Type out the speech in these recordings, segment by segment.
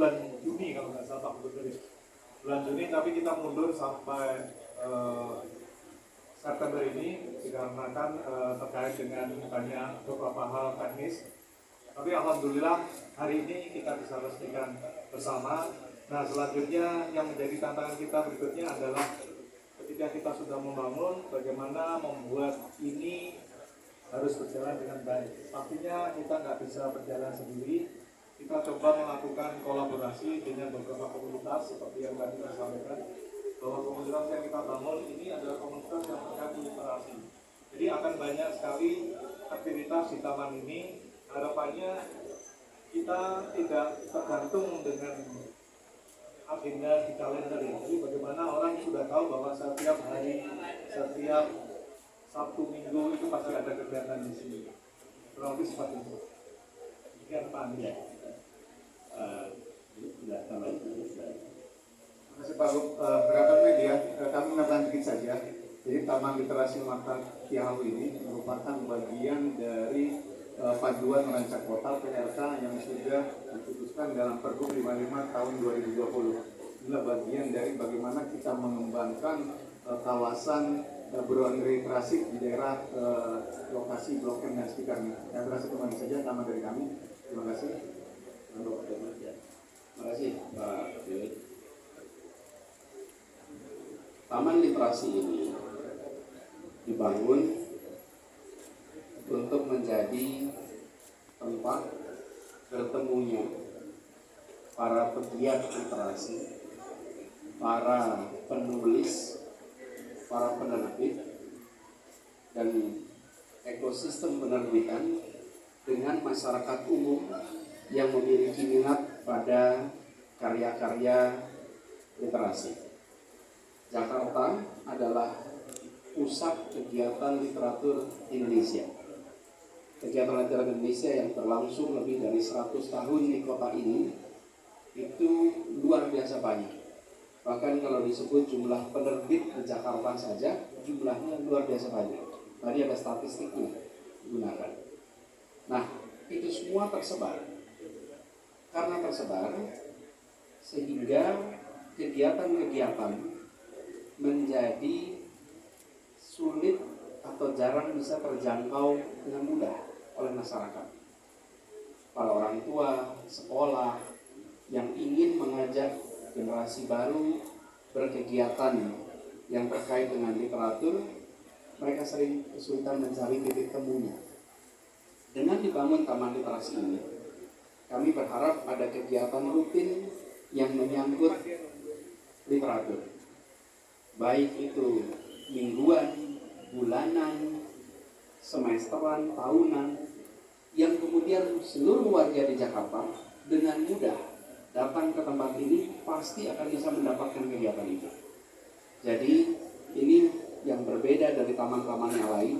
bulan Juni kalau nggak salah Pak Gubernur. Bulan Juni, tapi kita mundur sampai September ini dikarenakan terkait dengan banyak beberapa hal teknis. Tapi alhamdulillah hari ini kita bisa resmikan bersama. Nah, selanjutnya yang menjadi tantangan kita berikutnya adalah ketika kita sudah membangun, bagaimana membuat ini harus berjalan dengan baik. Pastinya kita nggak bisa berjalan sendiri. Kita coba melakukan kolaborasi dengan beberapa komunitas seperti yang tadi saya sampaikan, bahwa komunitas yang kita bangun ini adalah komunitas yang terkait literasi. Jadi akan banyak sekali aktivitas di taman ini. Harapannya kita tidak tergantung dengan agenda di kalender. Jadi bagaimana orang sudah tahu bahwa setiap hari, setiap Sabtu Minggu itu pasti ada kegiatan di sini. Kurang lebih seperti itu. Demikian Pak Andi. Tidak tambah itu. Terima kasih Pak rekan media. Kami menambahkan sedikit saja. Jadi Taman Literasi Mata Tiahau ini merupakan bagian dari Panduan Rancang Kota PRK yang sudah diputuskan dalam Pergub 55 tahun 2020. Inilah bagian dari bagaimana kita mengembangkan kawasan berbagai rekreasi di daerah lokasi Blok M dan sekitarnya. Yang berhasil kembali saja taman dari kami. Terima kasih. Terima kasih Pak Dewi. Taman literasi ini dibangun untuk menjadi tempat bertemunya para pegiat literasi, para penulis, para penerbit, dan ekosistem penerbitan dengan masyarakat umum yang memiliki minat pada karya-karya literasi. Jakarta adalah pusat kegiatan literatur Indonesia. Kegiatan literatur Indonesia yang berlangsung lebih dari 100 tahun di kota ini itu luar biasa banyak. Bahkan kalau disebut jumlah penerbit di Jakarta saja, jumlahnya luar biasa banyak. Tadi ada statistiknya digunakan. Nah, itu semua tersebar. Karena tersebar, sehingga kegiatan-kegiatan menjadi sulit atau jarang bisa terjangkau dengan mudah oleh masyarakat. Para orang tua, sekolah yang ingin mengajak generasi baru berkegiatan yang terkait dengan literatur, mereka sering kesulitan mencari titik temunya. Dengan dibangun Taman Literasi ini, kami berharap ada kegiatan rutin yang menyangkut literatur. Baik itu mingguan, bulanan, semesteran, tahunan, yang kemudian seluruh warga di Jakarta dengan mudah datang ke tempat ini pasti akan bisa mendapatkan kegiatan itu. Jadi ini yang berbeda dari taman-taman yang lain.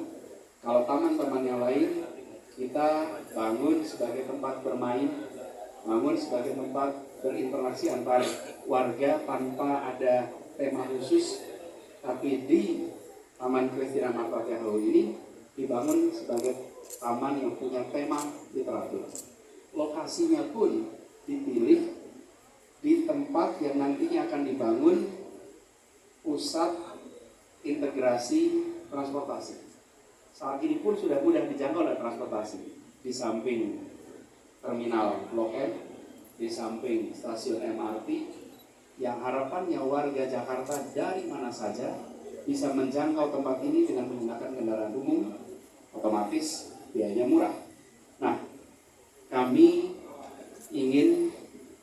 Kalau taman-taman yang lain kita bangun sebagai tempat bermain, bangun sebagai tempat berinteraksi antar warga tanpa ada tema khusus. Tapi di Taman Christina Marta Tiahau ini dibangun sebagai taman yang punya tema literatur. Lokasinya pun dipilih di tempat yang nantinya akan dibangun pusat integrasi transportasi. Saat ini pun sudah mudah dijangkau oleh transportasi. Di samping terminal Blok M, di samping stasiun MRT, yang harapannya warga Jakarta dari mana saja bisa menjangkau tempat ini dengan menggunakan kendaraan umum, otomatis biayanya murah. Nah, kami ingin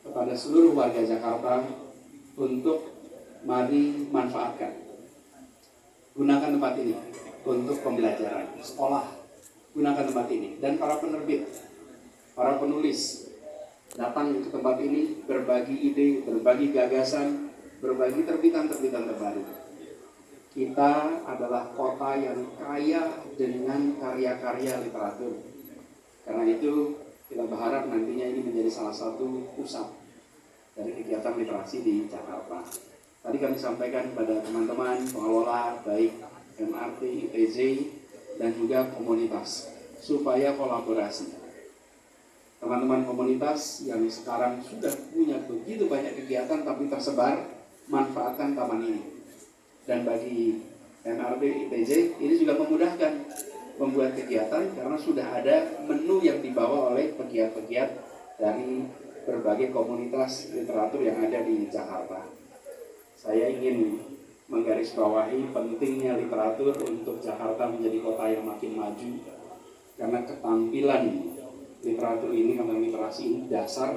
kepada seluruh warga Jakarta untuk mari manfaatkan, gunakan tempat ini untuk pembelajaran, sekolah, gunakan tempat ini, dan para penerbit, para penulis datang ke tempat ini berbagi ide, berbagi gagasan, berbagi terbitan-terbitan terbaru. Kita adalah kota yang kaya dengan karya-karya literatur. Karena itu kita berharap nantinya ini menjadi salah satu pusat dari kegiatan literasi di Jakarta. Tadi kami sampaikan kepada teman-teman pengelola baik MRT, ITJ, dan juga komunitas supaya kolaborasi. teman-teman komunitas yang sekarang sudah punya begitu banyak kegiatan tapi tersebar, manfaatkan taman ini. Dan bagi NRB ITJ ini juga memudahkan membuat kegiatan karena sudah ada menu yang dibawa oleh pegiat-pegiat dari berbagai komunitas literatur yang ada di Jakarta. Saya ingin menggarisbawahi pentingnya literatur untuk Jakarta menjadi kota yang makin maju, karena ketampilan literatur ini, karena literasi ini dasar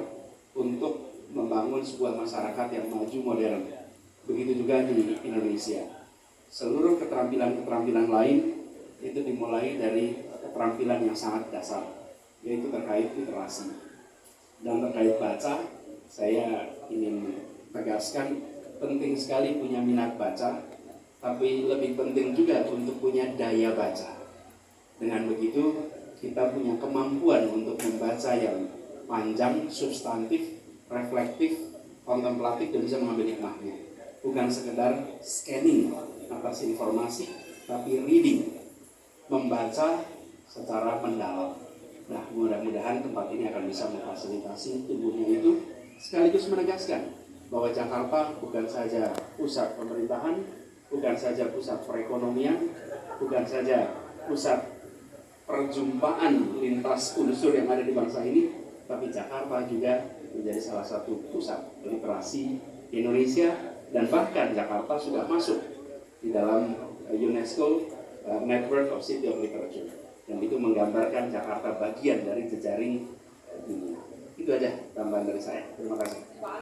untuk membangun sebuah masyarakat yang maju modern. Begitu juga di Indonesia. Seluruh keterampilan-keterampilan lain itu dimulai dari keterampilan yang sangat dasar, yaitu terkait literasi. Dan terkait baca, saya ingin tegaskan penting sekali punya minat baca, tapi lebih penting juga untuk punya daya baca. Dengan begitu, kita punya kemampuan untuk membaca yang panjang, substantif, reflektif, kontemplatif, dan bisa mengambil hikmahnya. Bukan sekedar scanning atas informasi, tapi reading, membaca secara mendalam. Nah, mudah-mudahan tempat ini akan bisa memfasilitasi tumbuhnya itu, sekaligus menegaskan bahwa Jakarta bukan saja pusat pemerintahan, bukan saja pusat perekonomian, bukan saja pusat perjumpaan lintas unsur yang ada di bangsa ini, tapi Jakarta juga menjadi salah satu pusat literasi Indonesia, dan bahkan Jakarta sudah masuk di dalam UNESCO Network of City of Literature, dan itu menggambarkan Jakarta bagian dari jejaring dunia. Itu aja tambahan dari saya. Terima kasih.